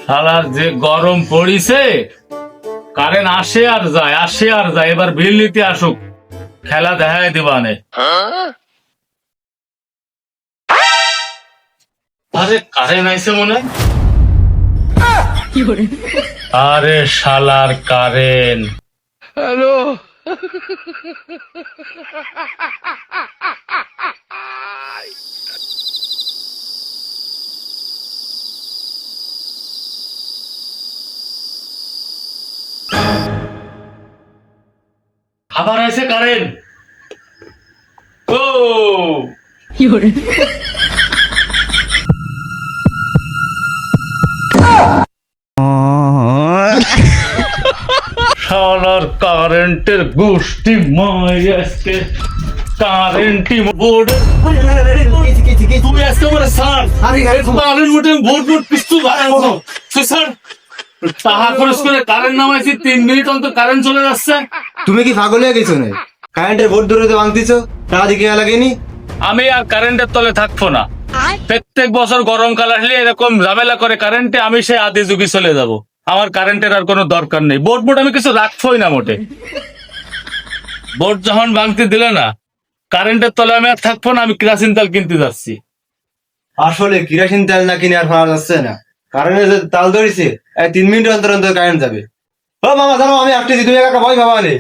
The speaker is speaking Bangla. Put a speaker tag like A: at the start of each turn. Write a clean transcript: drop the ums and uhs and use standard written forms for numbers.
A: শালার যে গরম পড়িছে, কারেন্ট আসে আর যায় আসে আর যায়। এবার বিল নিতে আসুক, খেলা দেখায় দিবানে। আরে কারেন্ট আইছে মনে হয়। আরে শালার কারেন্ট। হ্যালো। আবার আছে কারেন্ট। ও শালার কারেন্টের গোষ্ঠী মাই আজকে কারেন্টই বোর্ড। তুমি আজকে আমার স্যার কারেন্ট মোটে বোর্ড বোর্ড পিস্তু ভাই স্যার টাকা খরচ করে কারেন্ট নামাইছি, 3 মিনিট অন্তর কারেন্ট চলে যাচ্ছে।
B: তুমি কি পাগল হয়ে গেছো না? কারেন্টের বোর্ড ধরে ভাঙতেছো, টাকা দিকে লাগেনি।
A: আমি আর কারেন্টের তলে থাকবো না। প্রত্যেক বছর গরমকাল আসলে এরকম ঝামেলা করে কারেন্টে, আমি সেই আদি যুগে চলে যাব। আমার কারেন্টের আর কোনো দরকার নেই। বোর্ড বোর্ড আমি কিছু রাখবোই না মোটে। বোর্ড যখন ভাঙতে দিলে না, কারেন্টের তলে আমি আর থাকবো না। আমি কেরোসিন তেল কিনতে যাচ্ছি।
B: আসলে কিরোসিন তেল না কিনে আর পাওয়া যাচ্ছে না। কারেন্টের যে তাল ধরেছে, 3 মিনিট অন্তর অন্তর কারেন্ট যাবে। ও মামা জানো আমি আসতেছি, তুমি একা ভয় পাবা নে।